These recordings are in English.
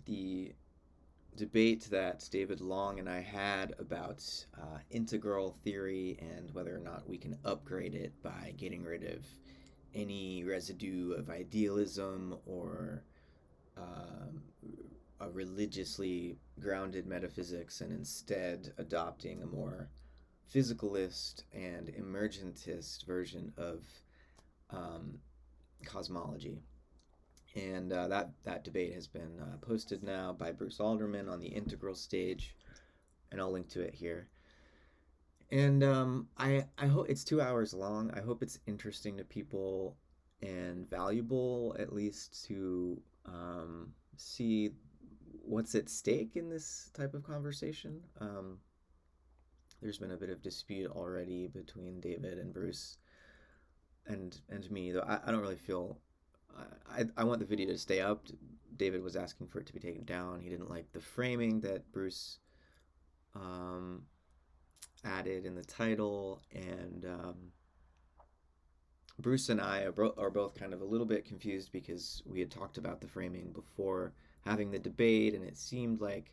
The debate that David Long and I had about integral theory and whether or not we can upgrade it by getting rid of any residue of idealism or um, a religiously grounded metaphysics and instead adopting a more physicalist and emergentist version of um, cosmology. And that debate has been posted now by Bruce Alderman on the integral stage, and I'll link to it here. And I hope it's 2 hours long. I hope it's interesting to people and valuable, at least to see what's at stake in this type of conversation. There's been a bit of dispute already between David and Bruce and me, though I don't really feel I want the video to stay up. David was asking for it to be taken down. He didn't like the framing that Bruce um, added in the title, and Bruce and I are both kind of a little bit confused because we had talked about the framing before having the debate, and it seemed like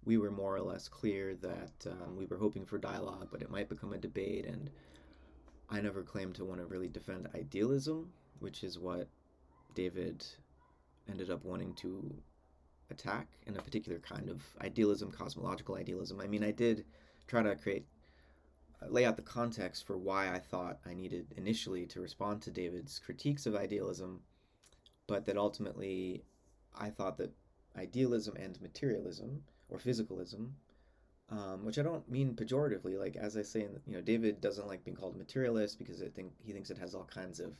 we were more or less clear that we were hoping for dialogue, but it might become a debate. And I never claimed to want to really defend idealism, which is what David ended up wanting to attack in a particular kind of idealism, cosmological idealism. I mean, I did try to lay out the context for why I thought I needed initially to respond to David's critiques of idealism, but that ultimately I thought that idealism and materialism or physicalism, which I don't mean pejoratively, like as I say, David doesn't like being called a materialist because he thinks it has all kinds of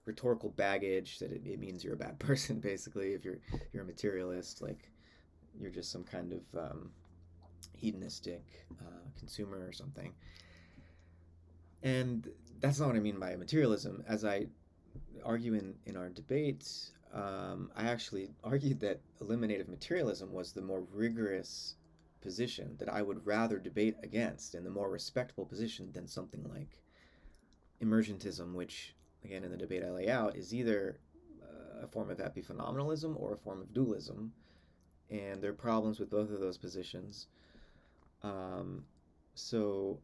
rhetorical baggage that it means you're a bad person. Basically, if you're a materialist, like you're just some kind of hedonistic consumer or something. And that's not what I mean by materialism. As I argue in our debate, I actually argued that eliminative materialism was the more rigorous position that I would rather debate against, and the more respectable position than something like emergentism, which, again, in the debate I lay out, is either a form of epiphenomenalism or a form of dualism. And there are problems with both of those positions. Um, so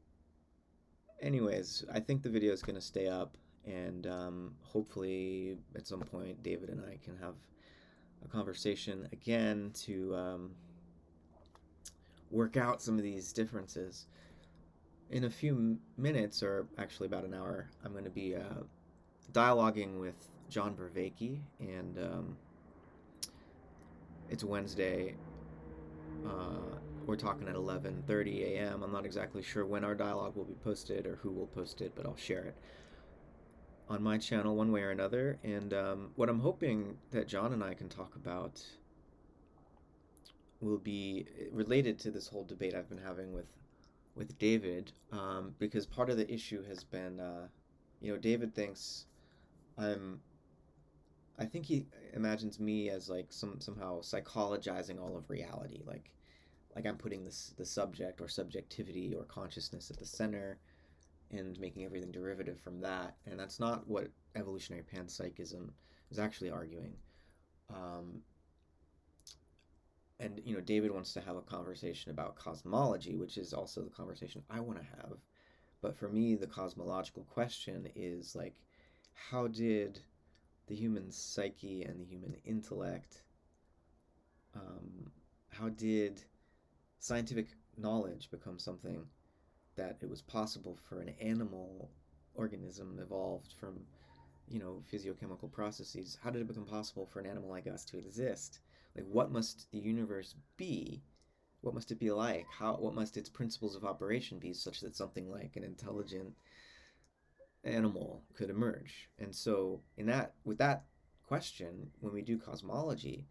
anyways, I think the video is going to stay up, and hopefully at some point David and I can have a conversation again to work out some of these differences. In a few minutes, or actually about an hour, I'm going to be dialoguing with John Vervaeke, and it's Wednesday. We're talking at 11:30 a.m. I'm not exactly sure when our dialogue will be posted or who will post it, but I'll share it on my channel one way or another. And what I'm hoping that John and I can talk about will be related to this whole debate I've been having with David, because part of the issue has been, David thinks I'm. I think he imagines me as like somehow psychologizing all of reality, like I'm putting the subject or subjectivity or consciousness at the center and making everything derivative from that. And that's not what evolutionary panpsychism is actually arguing. Um, and David wants to have a conversation about cosmology, which is also the conversation I want to have. But for me, the cosmological question is like, how did the human psyche and the human intellect, how did scientific knowledge become something that it was possible for an animal organism evolved from, physiochemical processes? How did it become possible for an animal like us to exist? Like, what must the universe be? What must it be like? What must its principles of operation be such that something like an intelligent animal could emerge? And so, with that question, when we do cosmology,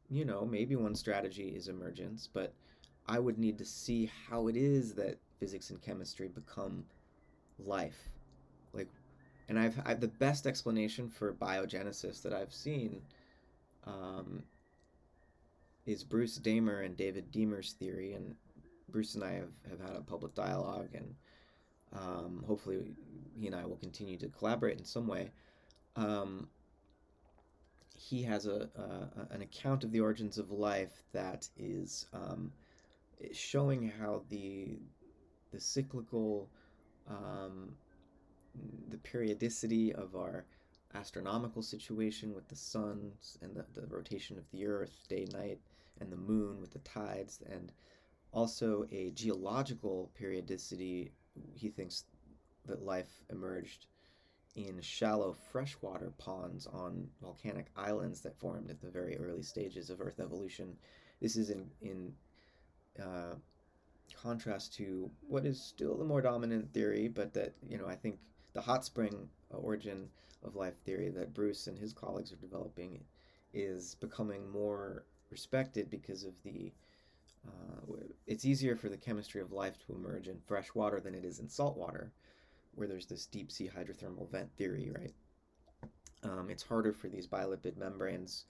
maybe one strategy is emergence, but I would need to see how it is that physics and chemistry become life. Like, and I've the best explanation for biogenesis that I've seen um, is Bruce Damer and David Deemer's theory, and Bruce and I have had a public dialogue, and hopefully he and I will continue to collaborate in some way. Um, he has an account of the origins of life that is showing how the cyclical um, the periodicity of our astronomical situation with the suns and the rotation of the earth day night, and the moon with the tides, and also a geological periodicity. He thinks that life emerged in shallow freshwater ponds on volcanic islands that formed at the very early stages of Earth evolution. This is in uh, contrast to what is still the more dominant theory, but that, I think the hot spring origin of life theory that Bruce and his colleagues are developing is becoming more respected because of it's easier for the chemistry of life to emerge in fresh water than it is in salt water, where there's this deep sea hydrothermal vent theory, right? It's harder for these bilipid membranes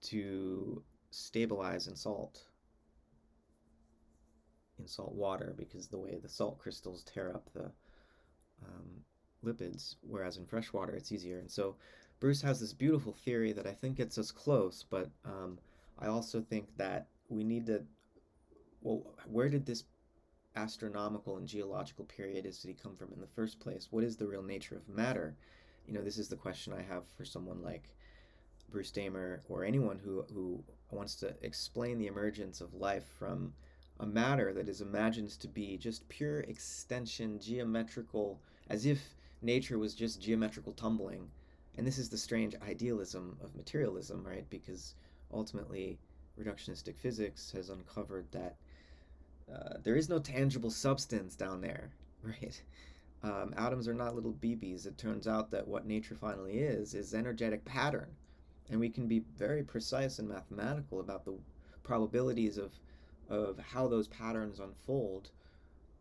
to stabilize in salt water because the way the salt crystals tear up the lipids, whereas in fresh water it's easier. And so Bruce has this beautiful theory that I think gets us close, but I also think that we need to. Well, where did this astronomical and geological periodicity come from in the first place? What is the real nature of matter? This is the question I have for someone like Bruce Damer or anyone who wants to explain the emergence of life from a matter that is imagined to be just pure extension, geometrical, as if nature was just geometrical tumbling. And this is the strange idealism of materialism, right? Because ultimately, reductionistic physics has uncovered that there is no tangible substance down there, right? Atoms are not little BBs. It turns out that what nature finally is energetic pattern, and we can be very precise and mathematical about the probabilities of how those patterns unfold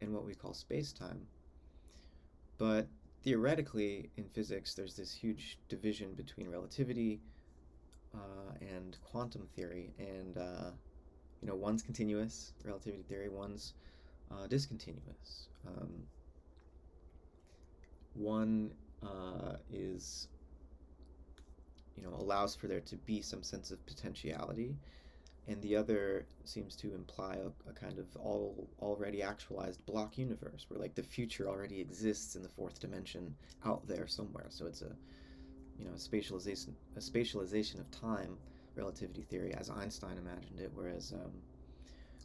in what we call space-time. But theoretically, in physics, there's this huge division between relativity and quantum theory, and one's continuous, relativity theory, one's discontinuous. One is allows for there to be some sense of potentiality, and the other seems to imply a kind of already actualized block universe where like the future already exists in the fourth dimension out there somewhere. So it's a spatialization of time, relativity theory as Einstein imagined it, whereas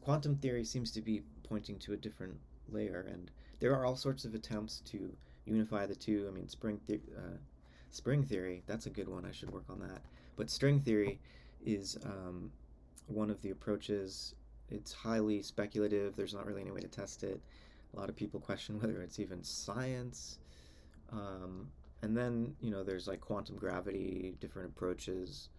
quantum theory seems to be pointing to a different layer, and there are all sorts of attempts to unify the two. I mean, spring theory, that's a good one. I should work on that. But string theory is one of the approaches. It's highly speculative. There's not really any way to test it. A lot of people question whether it's even science. And then, there's like quantum gravity, different approaches.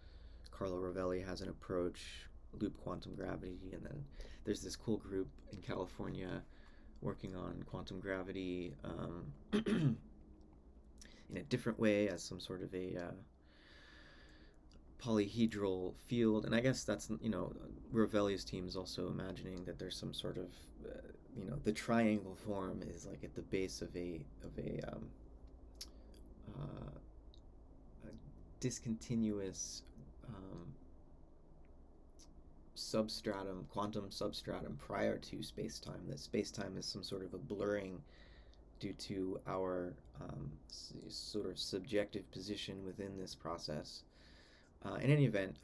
Carlo Rovelli has an approach, loop quantum gravity, and then there's this cool group in California working on quantum gravity in a different way as some sort of a polyhedral field. And I guess that's, Rovelli's team is also imagining that there's some sort of, the triangle form is like at the base of a discontinuous substratum, quantum substratum prior to space-time. That space-time is some sort of a blurring due to our sort of subjective position within this process. In any event,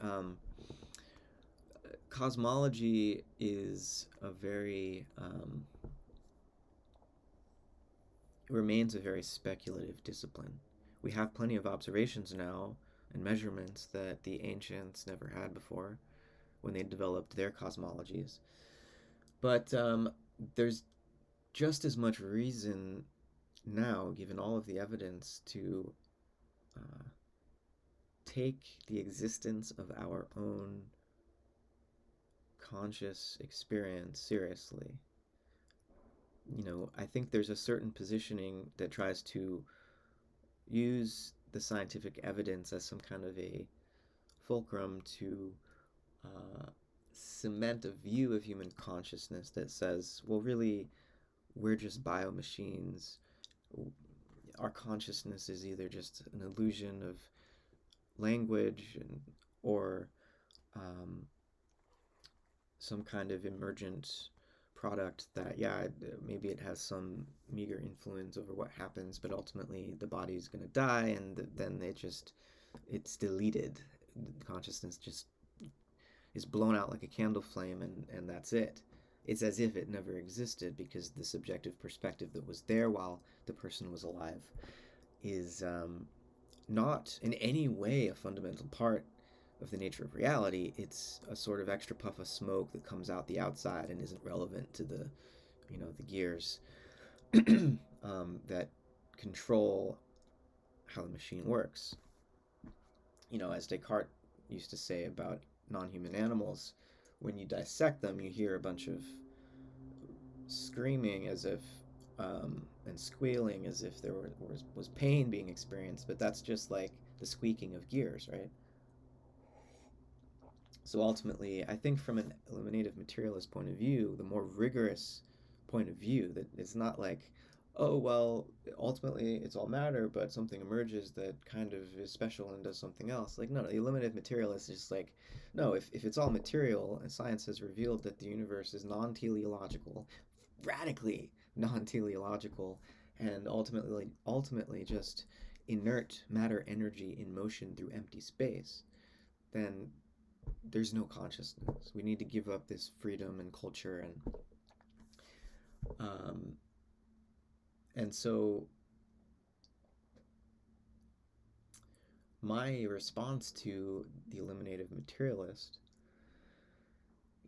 cosmology is remains a very speculative discipline. We have plenty of observations now and measurements that the ancients never had before when they developed their cosmologies. But there's just as much reason now, given all of the evidence, to take the existence of our own conscious experience seriously. I think there's a certain positioning that tries to use the scientific evidence as some kind of a fulcrum to cement a view of human consciousness that says, well, really, we're just biomachines. Our consciousness is either just an illusion of language or um, some kind of emergent product that, yeah, maybe it has some meager influence over what happens, but ultimately the body is going to die, and then it's deleted. Consciousness just is blown out like a candle flame, and that's it. It's as if it never existed because the subjective perspective that was there while the person was alive is not in any way a fundamental part of the nature of reality. It's a sort of extra puff of smoke that comes out the outside and isn't relevant to the gears that control how the machine works. As Descartes used to say about non-human animals, when you dissect them, you hear a bunch of screaming as if and squealing as if there was pain being experienced, but that's just like the squeaking of gears, right? So ultimately, I think from an eliminative materialist point of view, the more rigorous point of view, that it's not like, oh, well, ultimately it's all matter, but something emerges that kind of is special and does something else. Like, no, the eliminative materialist is just like, no, if it's all material, and science has revealed that the universe is non-teleological, radically non-teleological, and ultimately just inert matter energy in motion through empty space, then there's no consciousness. We need to give up this freedom and culture, um, and so my response to the eliminative materialist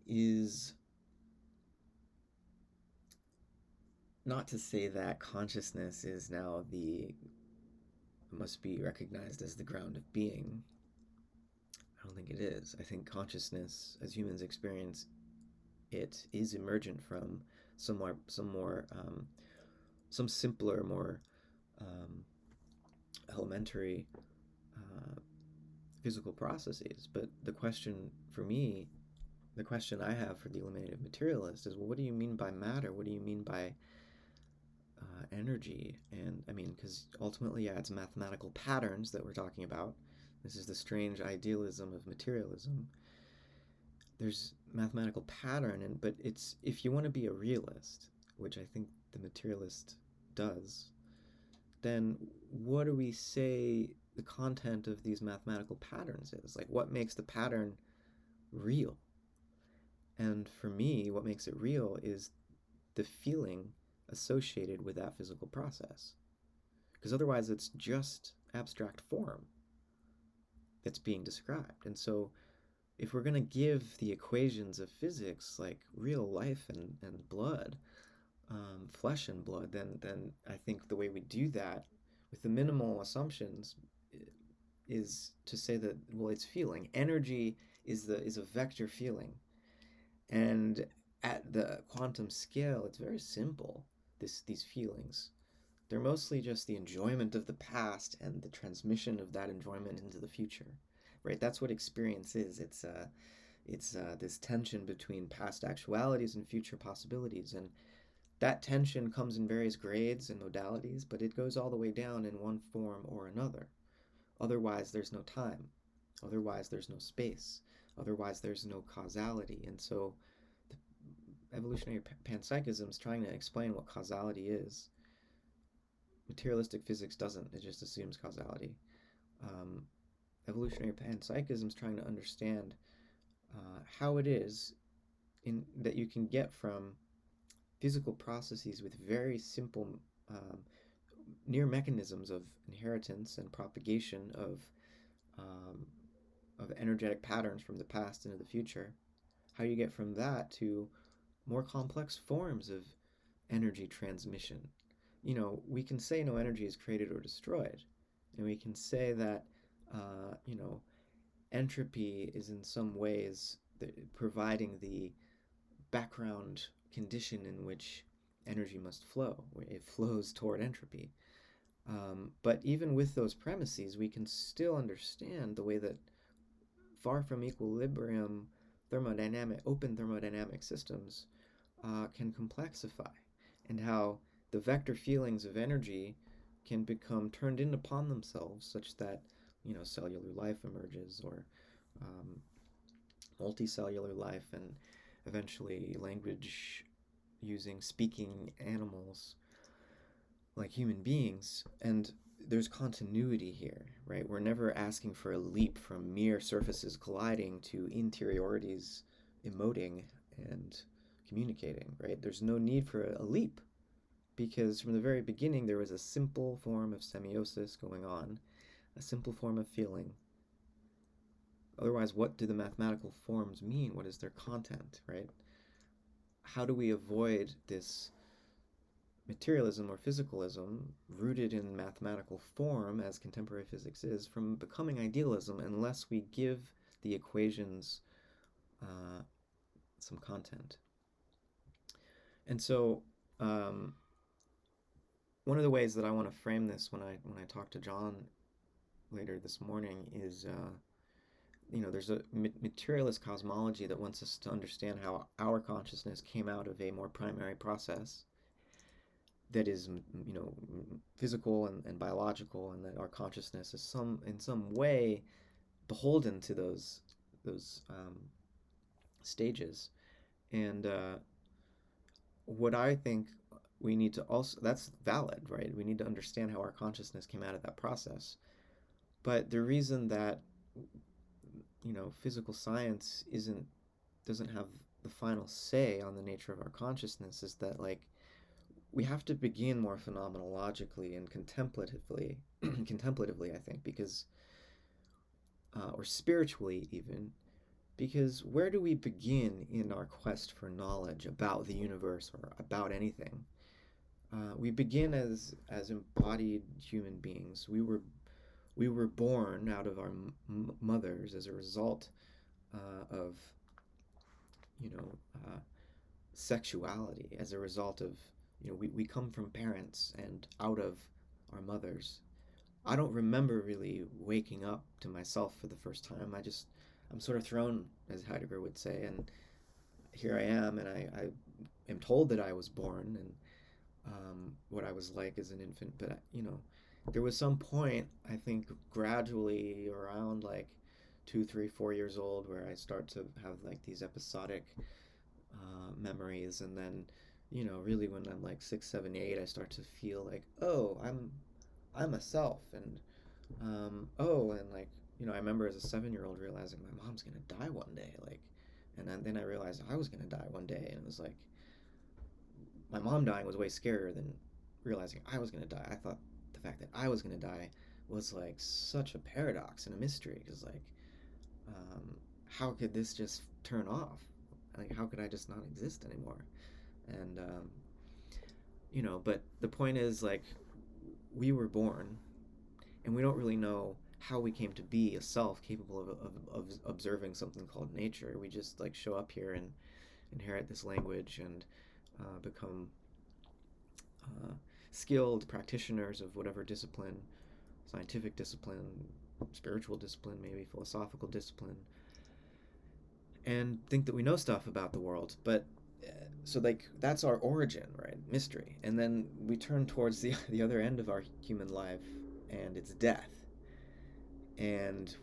is not to say that consciousness is now the must be recognized as the ground of being. I don't think it is. I think consciousness, as humans experience it, is emergent from some simpler, more um, elementary physical processes. But the question for me, the question I have for the eliminative materialist is, well, what do you mean by matter? What do you mean by energy? And I mean, because ultimately, yeah, it's mathematical patterns that we're talking about. This is the strange idealism of materialism. There's mathematical pattern, but it's, if you want to be a realist, which I think the materialist does, then what do we say the content of these mathematical patterns is? Like, what makes the pattern real? And for me, what makes it real is the feeling associated with that physical process. Because otherwise, it's just abstract form that's being described. And so, if we're going to give the equations of physics like real life and blood, flesh and blood, then I think the way we do that with the minimal assumptions is to say that, well, it's feeling. Energy is a vector feeling, and at the quantum scale, it's very simple. These feelings, they're mostly just the enjoyment of the past and the transmission of that enjoyment into the future, right? That's what experience is. It's this tension between past actualities and future possibilities, and that tension comes in various grades and modalities, but it goes all the way down in one form or another. Otherwise, there's no time. Otherwise, there's no space. Otherwise, there's no causality. And so, the evolutionary panpsychism is trying to explain what causality is. Materialistic physics doesn't, it just assumes causality. Um, Evolutionary panpsychism is trying to understand how it is that you can get from physical processes with very simple um, near mechanisms of inheritance and propagation um, of energetic patterns from the past into the future, how you get from that to more complex forms of energy transmission. We can say no energy is created or destroyed, and we can say that, you know, entropy is in some ways providing the background condition in which energy must flow. It flows toward entropy. But even with those premises, we can still understand the way that far from equilibrium open thermodynamic systems can complexify, and how the vector feelings of energy can become turned in upon themselves such that cellular life emerges, or um, multicellular life, and eventually language using speaking animals like human beings. And there's continuity here, right? We're never asking for a leap from mere surfaces colliding to interiorities emoting and communicating, right? There's no need for a leap, because from the very beginning there was a simple form of semiosis going on, a simple form of feeling. Otherwise, what do the mathematical forms mean? What is their content, right? How do we avoid this materialism or physicalism rooted in mathematical form, as contemporary physics is, from becoming idealism unless we give the equations uh, some content? And so, um, one of the ways that I want to frame this when I talk to John later this morning is, there's a materialist cosmology that wants us to understand how our consciousness came out of a more primary process that is, physical and biological, and that our consciousness is in some way beholden to those stages. And what I think we need to also, that's valid, right? We need to understand how our consciousness came out of that process. But the reason that physical science isn't doesn't have the final say on the nature of our consciousness is that, like, we have to begin more phenomenologically and contemplatively, contemplatively, I think, because or spiritually even, because where do we begin in our quest for knowledge about the universe or about anything? We begin as embodied human beings. We were born out of our mothers as a result of you know sexuality, as a result of we come from parents and out of our mothers. I don't remember really waking up to myself for the first time. I'm sort of thrown, as Heidegger would say, and here I am, and I am told that I was born, and what I was like as an infant. But there was some point, I think, gradually around like 2, 3, 4 years old, where I start to have like these episodic memories, and then really when I'm like 6, 7, 8, I start to feel like, oh, I'm a self, and and like I remember as a 7-year-old realizing my mom's gonna die one day, like, and then I realized I was gonna die one day, and it was like my mom dying was way scarier than realizing I was gonna die. I thought the fact that I was gonna die was like such a paradox and a mystery, because like, how could this just turn off? Like, how could I just not exist anymore? And but the point is, like, we were born, and we don't really know how we came to be a self capable of observing something called nature. We just like show up here and inherit this language and become uh, skilled practitioners of whatever discipline, scientific discipline, spiritual discipline, maybe philosophical discipline, and think that we know stuff about the world. But so like that's our origin, right? Mystery. And then we turn towards the other end of our human life, and it's death. And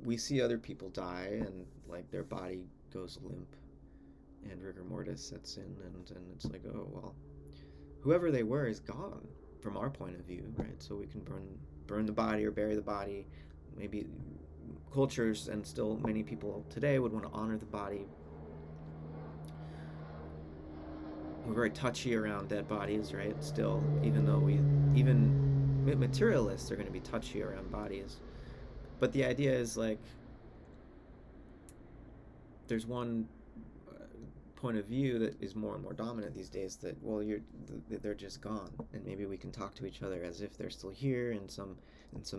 we see other people die, and like their body goes limp, and rigor mortis sets in, and it's like, oh well, whoever they were is gone from our point of view, right? So we can burn the body or bury the body. Maybe cultures and still many people today would want to honor the body. We're very touchy around dead bodies, right? Still, even though even materialists are going to be touchy around bodies. But the idea is like, there's one point of view that is more and more dominant these days, that well, they're just gone, and maybe we can talk to each other as if they're still here in some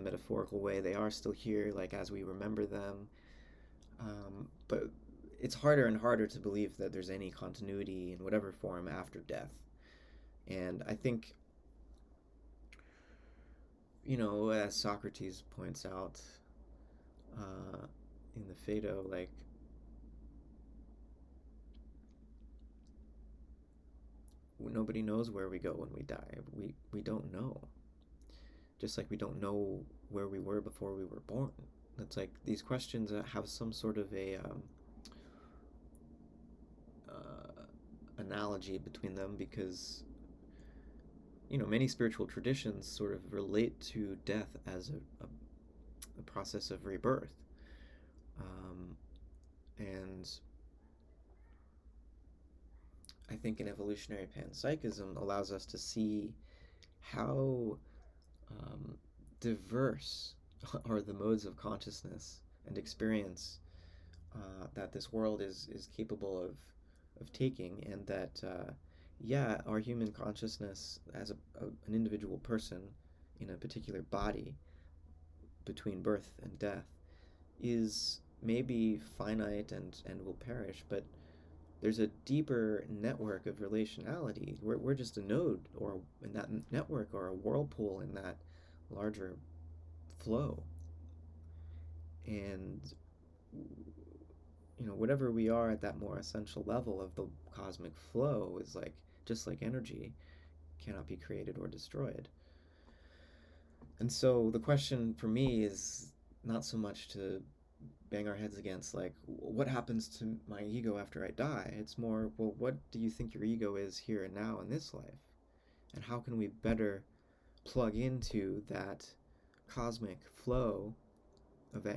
metaphorical way. They are still here, like as we remember them. But it's harder and harder to believe that there's any continuity in whatever form after death. And I think, as Socrates points out in the Phaedo, like, nobody knows where we go when we die. We don't know. just like we don't know where we were before we were born. It's like these questions have some sort of a analogy between them, because many spiritual traditions sort of relate to death as a process of rebirth, um, and I think an evolutionary panpsychism allows us to see how um, diverse are the modes of consciousness and experience that this world is capable of taking, and that yeah, our human consciousness as an individual person in a particular body between birth and death is maybe finite and will perish, but there's a deeper network of relationality. We're just a node or in that network, or a whirlpool in that larger flow. And whatever we are at that more essential level of the cosmic flow is like, just like energy, cannot be created or destroyed. And so the question for me is not so much to bang our heads against, like, what happens to my ego after I die? It's more, well, what do you think your ego is here and now in this life? And how can we better plug into that cosmic flow of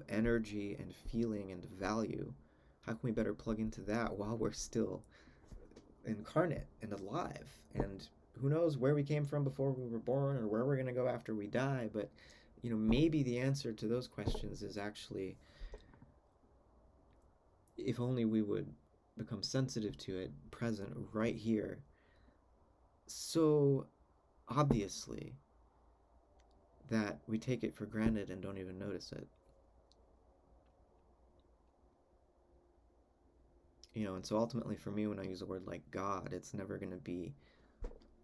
energy and feeling and value? How can we better plug into that while we're still incarnate and alive? And who knows where we came from before we were born, or where we're going to go after we die, but maybe the answer to those questions is actually, if only we would become sensitive to it, present right here, so obviously that we take it for granted and don't even notice it. And so ultimately for me, when I use a word like God, it's never going to be,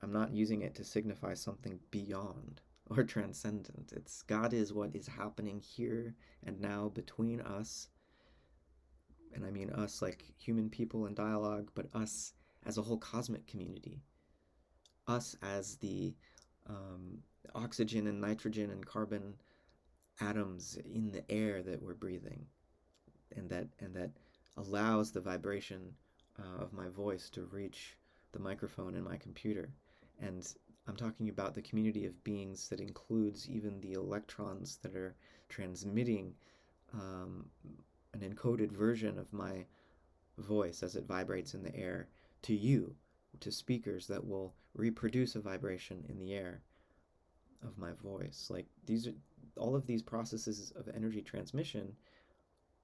I'm not using it to signify something beyond or transcendent. It's God is what is happening here and now between us, and I mean us like human people in dialogue, but us as a whole cosmic community, us as the oxygen and nitrogen and carbon atoms in the air that we're breathing, and that allows the vibration of my voice to reach the microphone in my computer. And I'm talking about the community of beings that includes even the electrons that are transmitting an encoded version of my voice as it vibrates in the air to you, to speakers that will reproduce a vibration in the air of my voice. Like, all of these processes of energy transmission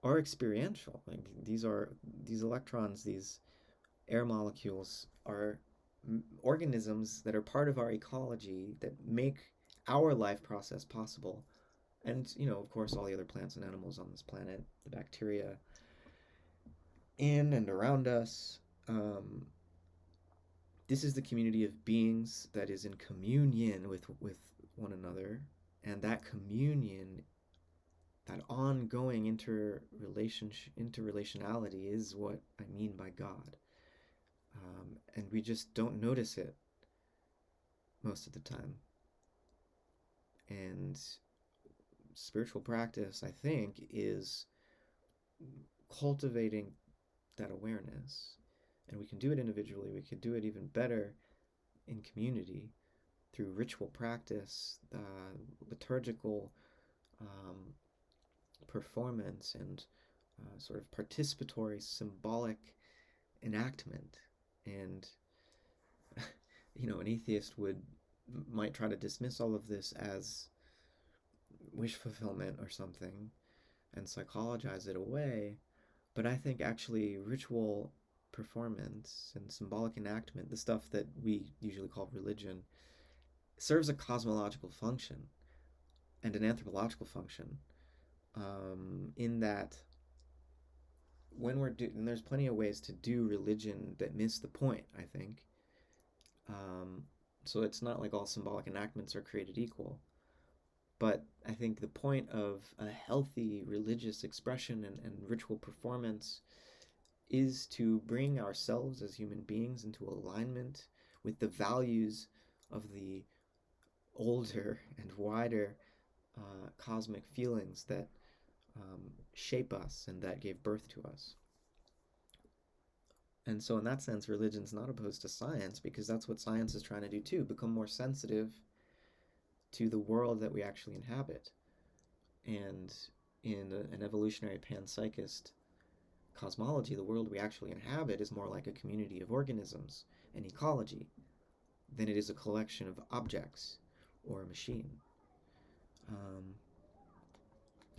are experiential. Like, these electrons, these air molecules are organisms that are part of our ecology that make our life process possible. And of course, all the other plants and animals on this planet, the bacteria in and around us. This is the community of beings that is in communion with one another, and that communion, that ongoing interrelationality is what I mean by God. And we just don't notice it most of the time. And spiritual practice, I think, is cultivating that awareness. And we can do it individually. We could do it even better in community through ritual practice, liturgical performance, and sort of participatory symbolic enactment. And an atheist might try to dismiss all of this as wish fulfillment or something and psychologize it away, but I think actually ritual performance and symbolic enactment, the stuff that we usually call religion, serves a cosmological function and an anthropological function, in that and there's plenty of ways to do religion that miss the point, I think. So it's not like all symbolic enactments are created equal. But I think the point of a healthy religious expression and ritual performance is to bring ourselves as human beings into alignment with the values of the older and wider cosmic feelings that shape us and that gave birth to us. And so, in that sense, religion's not opposed to science because that's what science is trying to do too, become more sensitive to the world that we actually inhabit. And in an evolutionary panpsychist cosmology, the world we actually inhabit is more like a community of organisms, an ecology, than it is a collection of objects or a machine. Um,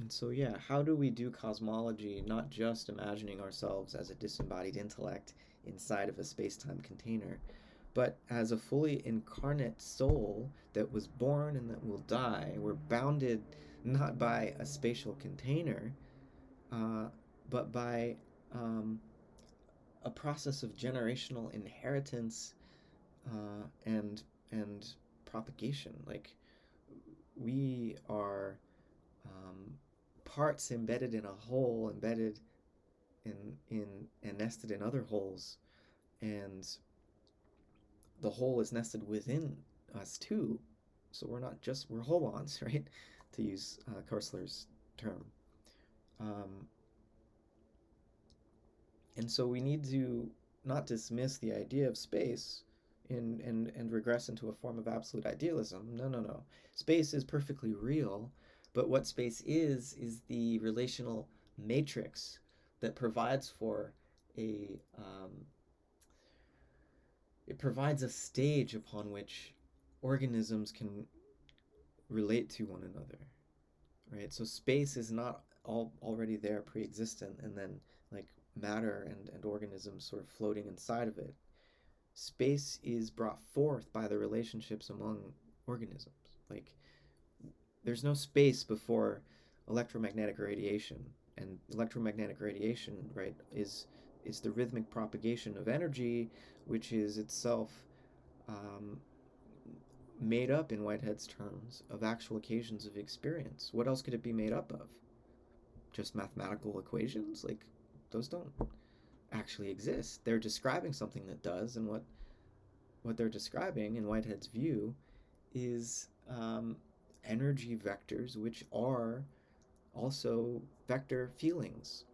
and so, yeah, how do we do cosmology not just imagining ourselves as a disembodied intellect inside of a space time container, but as a fully incarnate soul that was born and that will die? We're bounded not by a spatial container, uh, but by um, a process of generational inheritance and propagation. Like we are um, parts embedded in a whole, embedded in in and nested in other holes, and the whole is nested within us too. So we're not just we're holons, right? To use Koestler's term. Um, and so we need to not dismiss the idea of space and regress into a form of absolute idealism. No, no, no. Space is perfectly real, but what space is the relational matrix that provides for a it provides a stage upon which organisms can relate to one another, right? So space is not already there pre-existent and then like matter and organisms sort of floating inside of it. Space is brought forth by the relationships among organisms. Like there's no space before electromagnetic radiation, and electromagnetic radiation, right, is the rhythmic propagation of energy, which is itself um, made up in Whitehead's terms of actual occasions of experience. What else could it be made up of? Just mathematical equations? Like those don't actually exist. They're describing something that does, and what they're describing in Whitehead's view is energy vectors, which are also vector feelings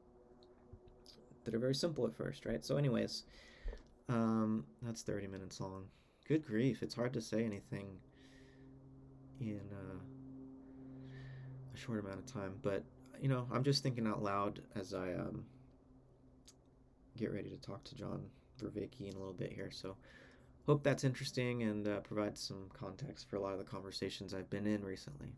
that are very simple at first, right? So, anyways, that's 30 minutes long. Good grief, it's hard to say anything in a short amount of time, but I'm just thinking out loud as I get ready to talk to John Vervaeke in a little bit here. So, hope that's interesting and provides some context for a lot of the conversations I've been in recently.